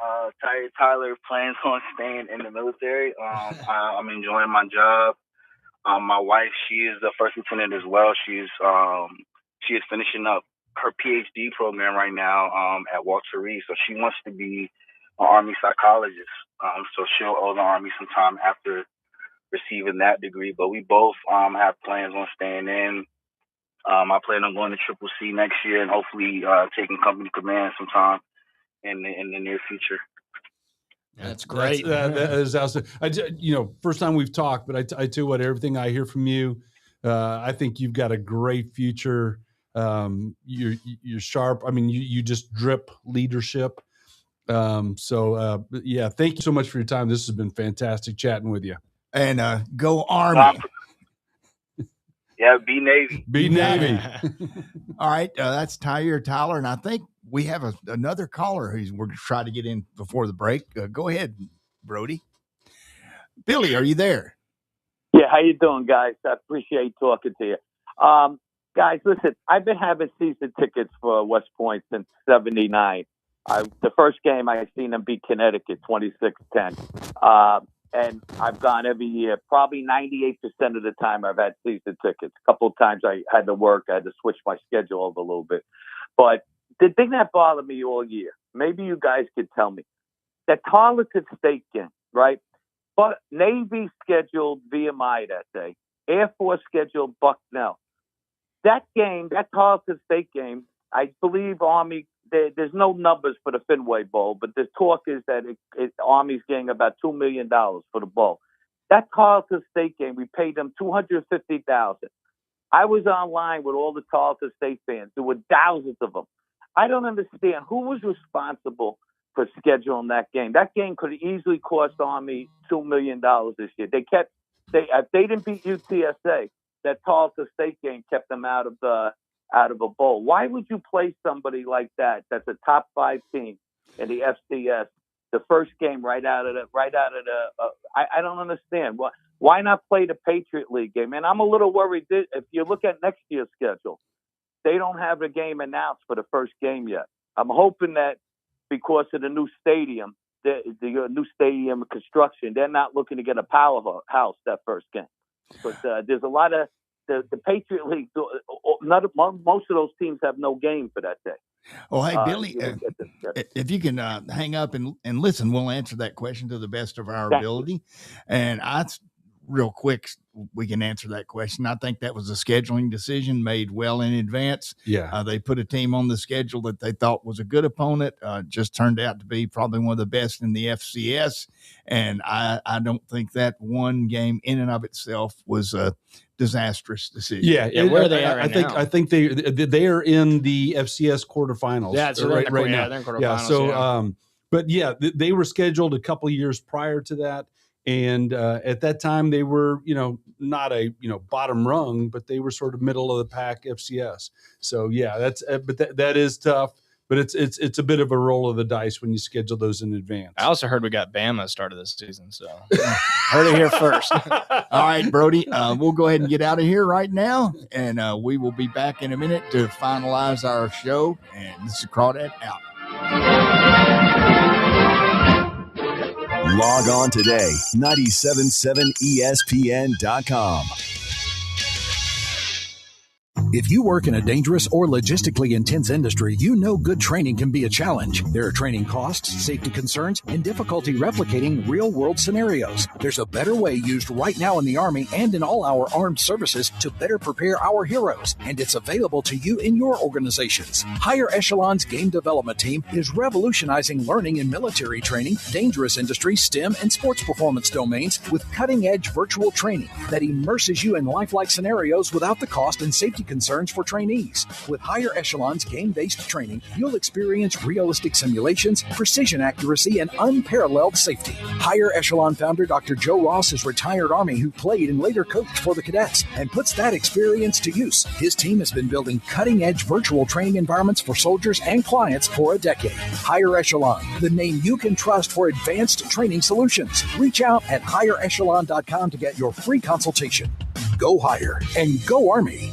Tyler plans on staying in the military. I'm enjoying my job. My wife, she is the first lieutenant as well. She is finishing up her PhD program right now at Walter Reed. So she wants to be Army psychologist. So she'll owe the Army some time after receiving that degree. But we both have plans on staying in. I plan on going to Triple C next year and hopefully taking company command sometime in the near future. That's great. That is awesome. First time we've talked, but I tell you what, everything I hear from you, I think you've got a great future. You're sharp. I mean, you just drip leadership. Thank you so much for your time. This has been fantastic chatting with you. And go Army. Yeah, be Navy. Be Navy. All right, that's Tyler, and I think we have another caller we're going to try to get in before the break. Go ahead, Brody. Billy, are you there? Yeah, how you doing, guys? I appreciate talking to you. Guys, listen, I've been having season tickets for West Point since '79. The first game I seen them beat Connecticut 26-10. And I've gone every year. Probably 98% of the time I've had season tickets. A couple of times I had to work. I had to switch my schedule over a little bit. But the thing that bothered me all year, maybe you guys could tell me, that Tarleton State game, right? But Navy scheduled VMI that day. Air Force scheduled Bucknell. That game, that Tarleton State game, I believe Army, there's no numbers for the Fenway Bowl, but the talk is that Army's getting about $2 million for the bowl. That Tarleton State game, we paid them $250,000. I was online with all the Tarleton State fans. There were thousands of them. I don't understand who was responsible for scheduling that game. That game could have easily cost Army $2 million this year. If they didn't beat UTSA, that Tarleton State game kept them out of a bowl. Why would you play somebody like that? That's a top 5 team in the FCS. The first game right out of the. I don't understand. Why not play the Patriot League game? And I'm a little worried that if you look at next year's schedule, they don't have the game announced for the first game yet. I'm hoping that because of the new stadium, the new stadium construction, they're not looking to get a powerhouse that first game. But there's a lot of the Patriot League. Most of those teams have no game for that day. Oh, hey, Billy, if you can hang up and listen, we'll answer that question to the best of our ability. And real quick, we can answer that question. I think that was a scheduling decision made well in advance. Yeah. They put a team on the schedule that they thought was a good opponent. Just turned out to be probably one of the best in the FCS. And I don't think that one game in and of itself was a disastrous decision. Yeah. Where are they at right now? I think they are in the FCS quarterfinals. Yeah, so right now. Yeah, they're in quarterfinals. Yeah. So, but yeah, they were scheduled a couple of years prior to that. And at that time, they were, not a bottom rung, but they were sort of middle of the pack FCS. So yeah, that is tough. But it's a bit of a roll of the dice when you schedule those in advance. I also heard we got Bama started this season, so heard it here first. All right, Brody, we'll go ahead and get out of here right now, and we will be back in a minute to finalize our show. And this is Crawdad out. Log on today, 977ESPN.com. If you work in a dangerous or logistically intense industry, you know good training can be a challenge. There are training costs, safety concerns, and difficulty replicating real-world scenarios. There's a better way used right now in the Army and in all our armed services to better prepare our heroes, and it's available to you in your organizations. Higher Echelon's Game Development Team is revolutionizing learning in military training, dangerous industry, STEM, and sports performance domains with cutting-edge virtual training that immerses you in lifelike scenarios without the cost and safety concerns for trainees. With Higher Echelon's game-based training, you'll experience realistic simulations, precision accuracy, and unparalleled safety. Higher Echelon founder Dr. Joe Ross is retired Army who played and later coached for the cadets and puts that experience to use. His team has been building cutting-edge virtual training environments for soldiers and clients for a decade. Higher Echelon, the name you can trust for advanced training solutions. Reach out at higherechelon.com to get your free consultation. Go Higher and go Army.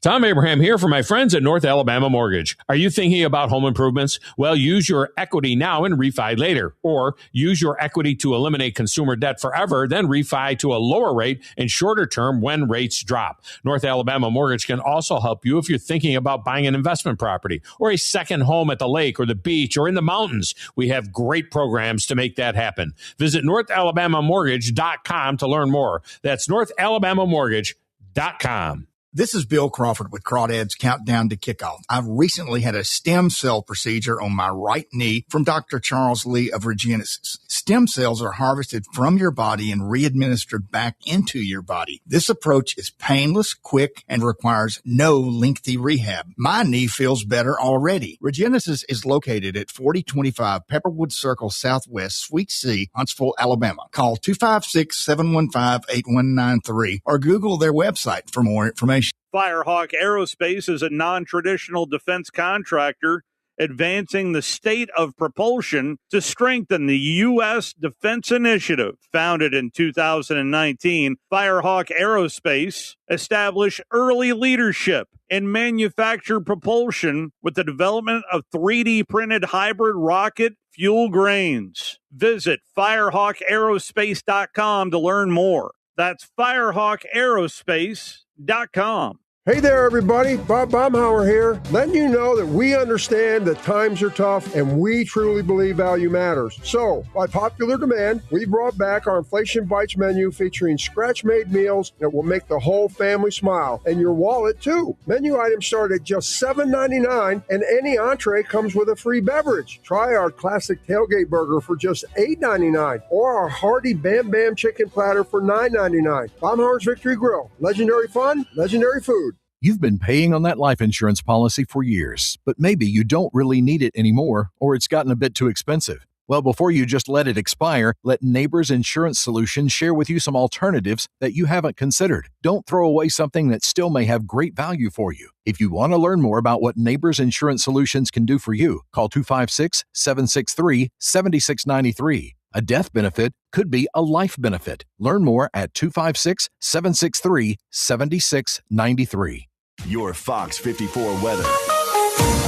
Tom Abraham here for my friends at North Alabama Mortgage. Are you thinking about home improvements? Well, use your equity now and refi later. Or use your equity to eliminate consumer debt forever, then refi to a lower rate and shorter term when rates drop. North Alabama Mortgage can also help you if you're thinking about buying an investment property or a second home at the lake or the beach or in the mountains. We have great programs to make that happen. Visit NorthAlabamaMortgage.com to learn more. That's NorthAlabamaMortgage.com. This is Bill Crawford with Crawdads Countdown to Kickoff. I've recently had a stem cell procedure on my right knee from Dr. Charles Lee of Regenesis. Stem cells are harvested from your body and re-administered back into your body. This approach is painless, quick, and requires no lengthy rehab. My knee feels better already. Regenesis is located at 4025 Pepperwood Circle Southwest, Suite C, Huntsville, Alabama. Call 256-715-8193 or Google their website for more information. Firehawk Aerospace is a non-traditional defense contractor advancing the state of propulsion to strengthen the U.S. defense initiative. Founded in 2019, Firehawk Aerospace established early leadership in manufactured propulsion with the development of 3D printed hybrid rocket fuel grains. Visit firehawkaerospace.com to learn more. That's firehawkaerospace.com. Hey there, everybody. Bob Baumhauer here, letting you know that we understand that times are tough and we truly believe value matters. So, by popular demand, we brought back our Inflation Bites menu featuring scratch-made meals that will make the whole family smile, and your wallet, too. Menu items start at just $7.99, and any entree comes with a free beverage. Try our classic tailgate burger for just $8.99, or our hearty Bam Bam chicken platter for $9.99. Baumhauer's Victory Grill. Legendary fun, legendary food. You've been paying on that life insurance policy for years, but maybe you don't really need it anymore, or it's gotten a bit too expensive. Well, before you just let it expire, let Neighbors Insurance Solutions share with you some alternatives that you haven't considered. Don't throw away something that still may have great value for you. If you want to learn more about what Neighbors Insurance Solutions can do for you, call 256-763-7693. A death benefit could be a life benefit. Learn more at 256-763-7693. Your Fox 54 weather.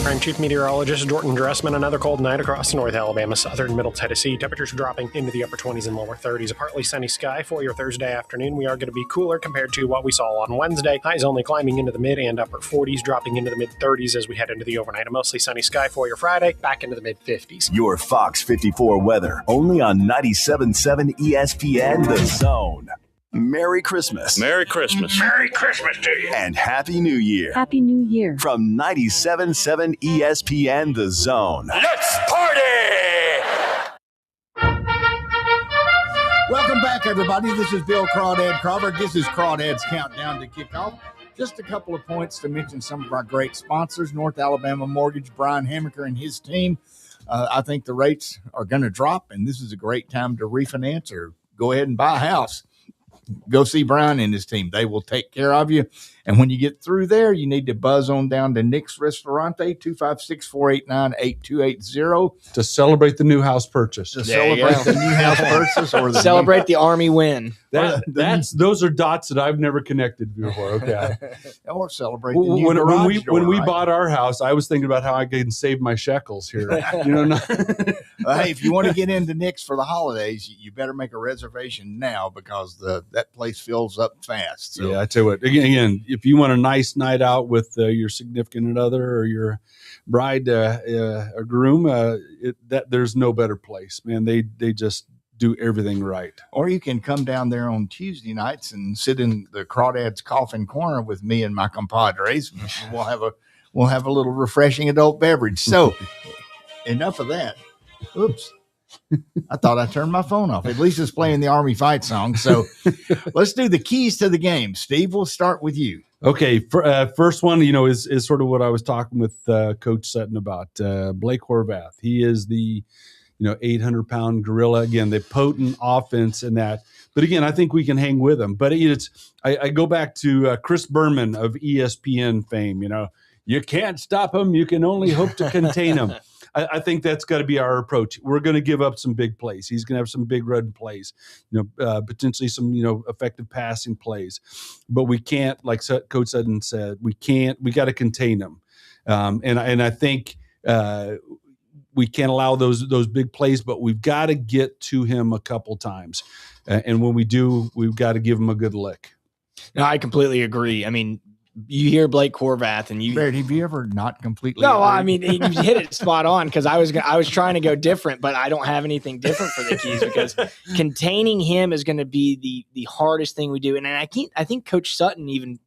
I'm Chief Meteorologist Jordan Dressman. Another cold night across North Alabama, southern Middle Tennessee. Temperatures dropping into the upper 20s and lower 30s. A partly sunny sky for your Thursday afternoon. We are going to be cooler compared to what we saw on Wednesday. Highs only climbing into the mid and upper 40s, dropping into the mid 30s as we head into the overnight. A mostly sunny sky for your Friday, back into the mid 50s. Your Fox 54 weather, only on 97.7 ESPN The Zone. Merry Christmas. Merry Christmas. Merry Christmas to you. And Happy New Year. Happy New Year. From 97.7 ESPN The Zone. Let's party! Welcome back, everybody. This is Bill Crawdad Crawford. This is Crawdads Countdown to Kickoff. Just a couple of points to mention some of our great sponsors. North Alabama Mortgage, Brian Hammaker and his team. I think the rates are going to drop, and this is a great time to refinance or go ahead and buy a house. Go see Brian and his team. They will take care of you. And when you get through there, you need to buzz on down to Nick's Restaurante, 256-489-8280. To celebrate the new house purchase. To celebrate the new house purchase or the celebrate the Army win. Those are dots that I've never connected before. Okay. Or celebrate the new when we bought our house, I was thinking about how I can save my shekels here. Hey, if you want to get into Nick's for the holidays, you better make a reservation now because that place fills up fast. So. Yeah, I tell you what. Again, if you want a nice night out with your significant other or your bride or groom, there's no better place, man. They just do everything right. Or you can come down there on Tuesday nights and sit in the Crawdads Coffin Corner with me and my compadres. We'll have a little refreshing adult beverage. So enough of that. Oops. I thought I turned my phone off. At least it's playing the Army fight song. So let's do the keys to the game. Steve, we'll start with you. Okay. First one, is sort of what I was talking with Coach Sutton about. Blake Horvath. He is the 800-pound gorilla. Again, the potent offense in that. But again, I think we can hang with him. But I go back to Chris Berman of ESPN fame. You can't stop him. You can only hope to contain him. I think that's got to be our approach. We're going to give up some big plays. He's going to have some big run plays, potentially some, effective passing plays. But we can't, like Coach Sutton said, we got to contain him. And I think we can't allow those big plays, but we've got to get to him a couple times. And when we do, we've got to give him a good lick. No, I completely agree. I mean, you hear Blake Horvath, and Barrett, have you ever not completely? No, agreed? I mean, you hit it spot on, because I was trying to go different, but I don't have anything different for the Keys, because containing him is going to be the hardest thing we do. And I think Coach Sutton even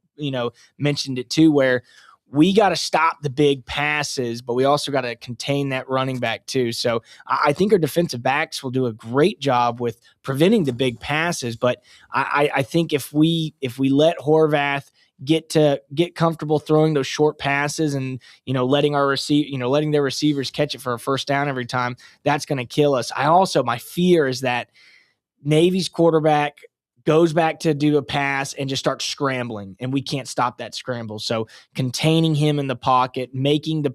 mentioned it too, where we got to stop the big passes, but we also got to contain that running back too. So I think our defensive backs will do a great job with preventing the big passes. But I think if we let Horvath get comfortable throwing those short passes and letting their receivers catch it for a first down every time, that's going to kill us. My fear is that Navy's quarterback goes back to do a pass and just starts scrambling, and we can't stop that scramble. So containing him in the pocket,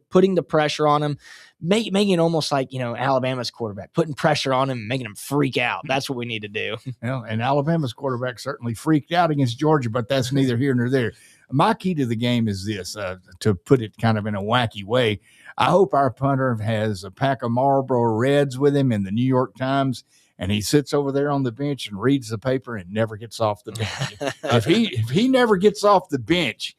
putting the pressure on him, making it almost like, Alabama's quarterback, putting pressure on him and making him freak out. That's what we need to do. Well, and Alabama's quarterback certainly freaked out against Georgia, but that's neither here nor there. My key to the game is this, to put it kind of in a wacky way. I hope our punter has a pack of Marlboro Reds with him in the New York Times, and he sits over there on the bench and reads the paper and never gets off the bench. If he never gets off the bench,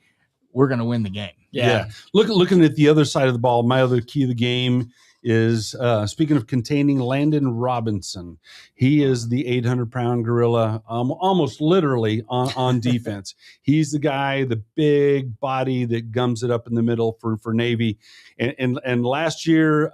we're going to win the game. Yeah. Looking at the other side of the ball, my other key of the game is, speaking of containing, Landon Robinson. He is the 800-pound gorilla, almost literally on defense. He's the guy, the big body that gums it up in the middle for Navy. And last year,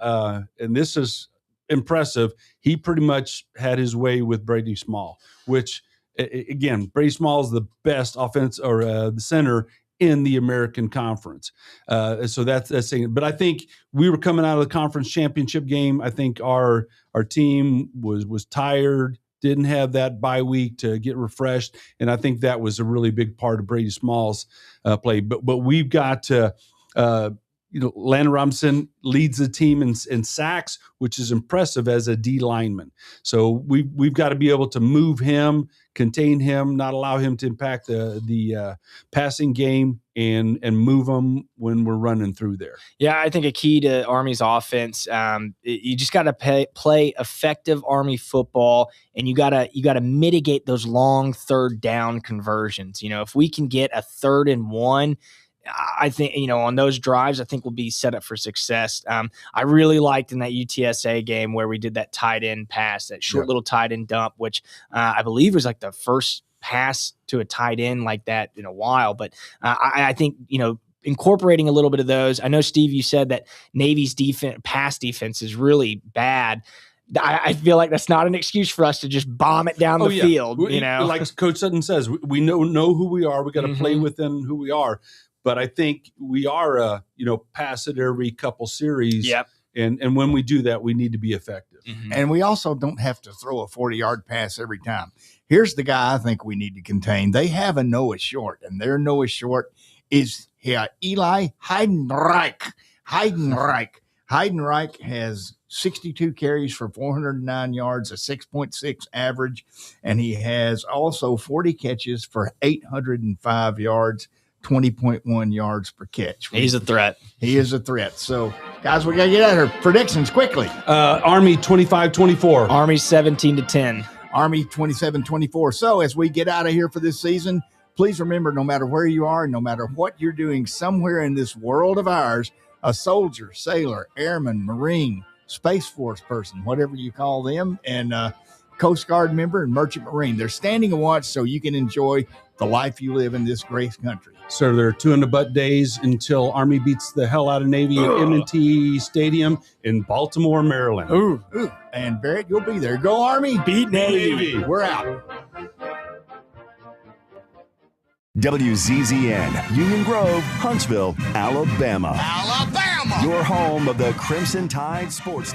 and this is impressive, he pretty much had his way with Brady Small, which, again, Brady Small is the best offense or the center in the American Conference. So that's saying. But I think we were coming out of the conference championship game. I think our team was tired, didn't have that bye week to get refreshed, and I think that was a really big part of Brady Small's play. But we've got to. Landon Robinson leads the team in sacks, which is impressive as a D lineman. So we've got to be able to move him, contain him, not allow him to impact the passing game, and move him when we're running through there. Yeah, I think a key to Army's offense, you just got to play effective Army football, and you got to mitigate those long third down conversions. If we can get a 3rd and 1. I think, on those drives, I think we'll be set up for success. I really liked in that UTSA game where we did that tight end pass, that short little tight end dump, which I believe was like the first pass to a tight end like that in a while. But I think, incorporating a little bit of those. I know, Steve, you said that Navy's pass defense is really bad. I feel like that's not an excuse for us to just bomb it down the field. Like Coach Sutton says, we know who we are. We got to play within who we are. But I think we are, pass it every couple series. Yep. And when we do that, we need to be effective. Mm-hmm. And we also don't have to throw a 40-yard pass every time. Here's the guy I think we need to contain. They have a Noah Short, and their Noah Short is Eli Heidenreich. Heidenreich has 62 carries for 409 yards, a 6.6 average, and he has also 40 catches for 805 yards. 20.1 yards per catch. He's a threat. He is a threat. So, guys, we got to get out of here. Predictions quickly. Army 25-24. Army 17-10. Army 27-24. So, as we get out of here for this season, please remember, no matter where you are, no matter what you're doing, somewhere in this world of ours, a soldier, sailor, airman, Marine, Space Force person, whatever you call them, and Coast Guard member and Merchant Marine, they're standing a watch so you can enjoy the life you live in this great country. So there are 2-in-the-butt days until Army beats the hell out of Navy at M&T Stadium in Baltimore, Maryland. Ooh. And Barrett, you'll be there. Go Army, beat Navy. We're out. WZZN, Union Grove, Huntsville, Alabama. Your home of the Crimson Tide Sports.